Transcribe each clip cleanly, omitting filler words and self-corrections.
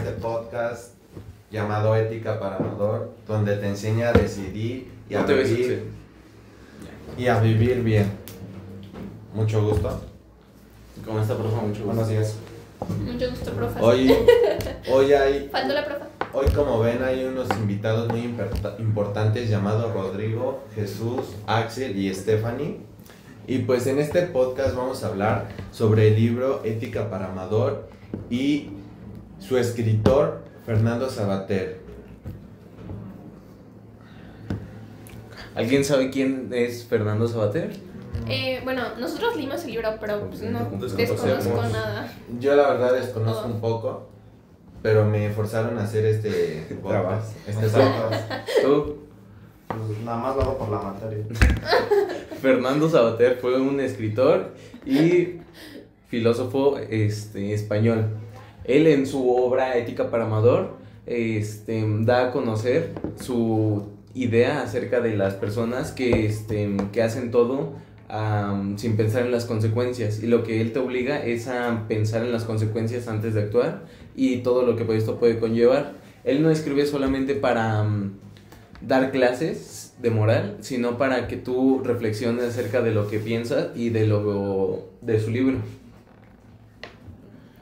este podcast llamado Ética para Amador, donde te enseña a decidir y a vivir bien. Mucho gusto. ¿Cómo está, profe? Mucho gusto. Buenos días. Mucho gusto, profe. Faltó la profe. Hoy, como ven, hay unos invitados muy importantes llamados Rodrigo, Jesús, Axel y Stephanie. Y pues en este podcast vamos a hablar sobre el libro Ética para Amador y su escritor Fernando Savater. ¿Alguien sabe quién es Fernando Savater? Bueno, nosotros leímos el libro, pero pues no Desconocemos. desconozco nada. Yo la verdad desconozco un poco, pero me forzaron a hacer este podcast. ¿Tú? Pues nada más lo hago por la materia. Fernando Savater fue un escritor y filósofo español. Él en su obra Ética para Amador da a conocer su idea acerca de las personas que hacen todo sin pensar en las consecuencias, y lo que él te obliga es a pensar en las consecuencias antes de actuar y todo lo que esto puede conllevar. Él no escribe solamente para dar clases de moral, sino para que tú reflexiones acerca de lo que piensas y de su libro.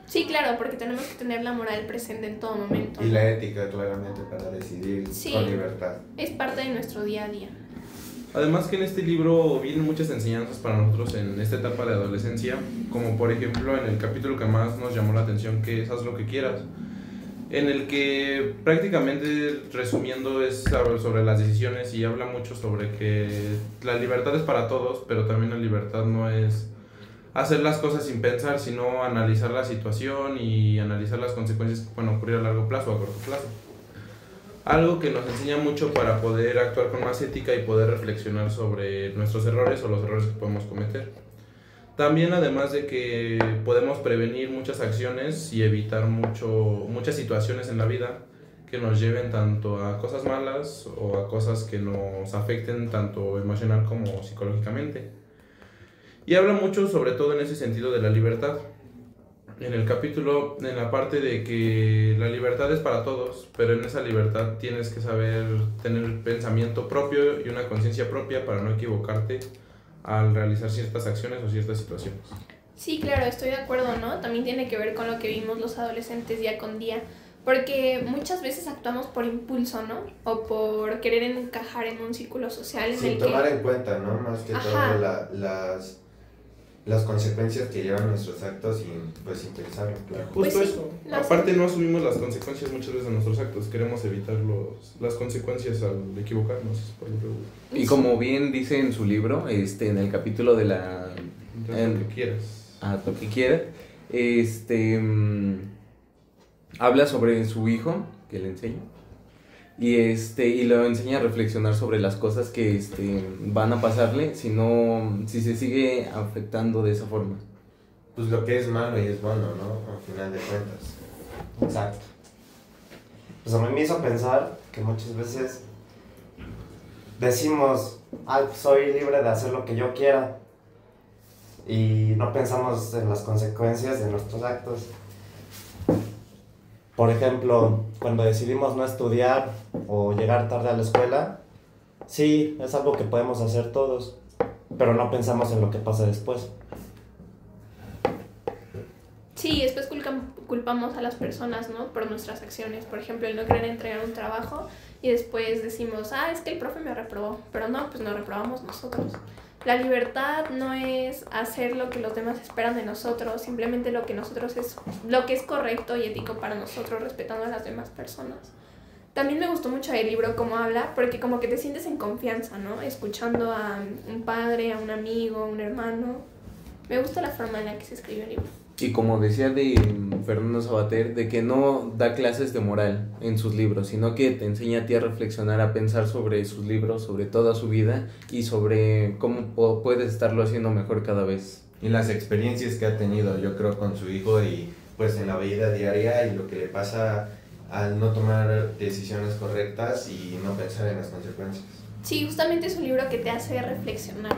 Sí, claro, porque tenemos que tener la moral presente en todo momento. Y la ética, claramente, para decidir con libertad. Es parte de nuestro día a día. Además que en este libro vienen muchas enseñanzas para nosotros en esta etapa de adolescencia, como por ejemplo en el capítulo que más nos llamó la atención, que es Haz lo que quieras, en el que prácticamente, resumiendo, es sobre las decisiones y habla mucho sobre que la libertad es para todos, pero también la libertad no es hacer las cosas sin pensar, sino analizar la situación y analizar las consecuencias que pueden ocurrir a largo plazo o a corto plazo. Algo que nos enseña mucho para poder actuar con más ética y poder reflexionar sobre nuestros errores o los errores que podemos cometer. También, además de que podemos prevenir muchas acciones y evitar muchas situaciones en la vida que nos lleven tanto a cosas malas o a cosas que nos afecten tanto emocional como psicológicamente. Y habla mucho, sobre todo en ese sentido, de la libertad. En el capítulo, en la parte de que la libertad es para todos, pero en esa libertad tienes que saber tener pensamiento propio y una conciencia propia para no equivocarte al realizar ciertas acciones o ciertas situaciones. Sí, claro, estoy de acuerdo, ¿no? También tiene que ver con lo que vivimos los adolescentes día con día, porque muchas veces actuamos por impulso, ¿no? O por querer encajar en un círculo social en sin el tomar que... en cuenta, ¿no? Más que todo las consecuencias que llevan nuestros actos sin pensarlo, claro. Justo Pues sí, eso. Aparte, no asumimos las consecuencias muchas veces de nuestros actos. Queremos evitar las consecuencias al equivocarnos. Por ejemplo. Y como bien dice en su libro, en el capítulo de la... Lo que quieras. Lo que quieras. Habla sobre su hijo, que le enseña. Y lo enseña a reflexionar sobre las cosas que van a pasarle si se sigue afectando de esa forma. Pues lo que es malo y es bueno, ¿no? Al final de cuentas. Exacto. Pues a mí me hizo pensar que muchas veces decimos, soy libre de hacer lo que yo quiera, y no pensamos en las consecuencias de nuestros actos. Por ejemplo, cuando decidimos no estudiar o llegar tarde a la escuela, sí, es algo que podemos hacer todos, pero no pensamos en lo que pasa después. Sí, después culpamos a las personas, ¿no? Por nuestras acciones. Por ejemplo, el no querer entregar un trabajo y después decimos, es que el profe me reprobó. Pero no, pues nos reprobamos nosotros. La libertad no es hacer lo que los demás esperan de nosotros, simplemente lo que es correcto y ético para nosotros, respetando a las demás personas. También me gustó mucho el libro cómo habla, porque como que te sientes en confianza, ¿no? Escuchando a un padre, a un amigo, a un hermano. Me gusta la forma en la que se escribe el libro. Y como decía de Fernando Savater, de que no da clases de moral en sus libros, sino que te enseña a ti a reflexionar, a pensar sobre sus libros, sobre toda su vida y sobre cómo puedes estarlo haciendo mejor cada vez. Y las experiencias que ha tenido, yo creo, con su hijo y pues en la vida diaria y lo que le pasa al no tomar decisiones correctas y no pensar en las consecuencias. Sí, justamente es un libro que te hace reflexionar.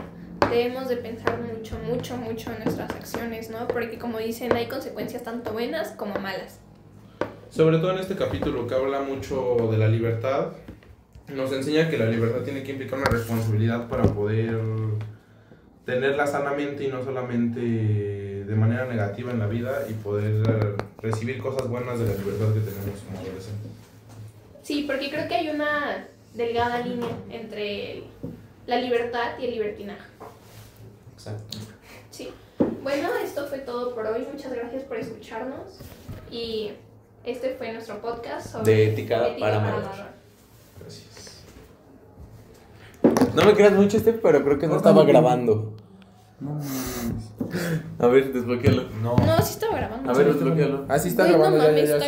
Debemos de pensar mucho en nuestras acciones, ¿no? Porque como dicen, hay consecuencias tanto buenas como malas. Sobre todo en este capítulo que habla mucho de la libertad, nos enseña que la libertad tiene que implicar una responsabilidad para poder tenerla sanamente y no solamente de manera negativa en la vida y poder recibir cosas buenas de la libertad que tenemos como adolescentes. Sí, porque creo que hay una delgada línea entre la libertad y el libertinaje. Exacto. Sí. Bueno, esto fue todo por hoy. Muchas gracias por escucharnos. Y este fue nuestro podcast sobre De ética para amador. Gracias. No me creas mucho, pero creo que no estaba grabando. No. A ver, desbloquealo. No. No, sí estaba grabando. A ver, desbloquealo. Ah, sí está Güey, no grabando, mames, está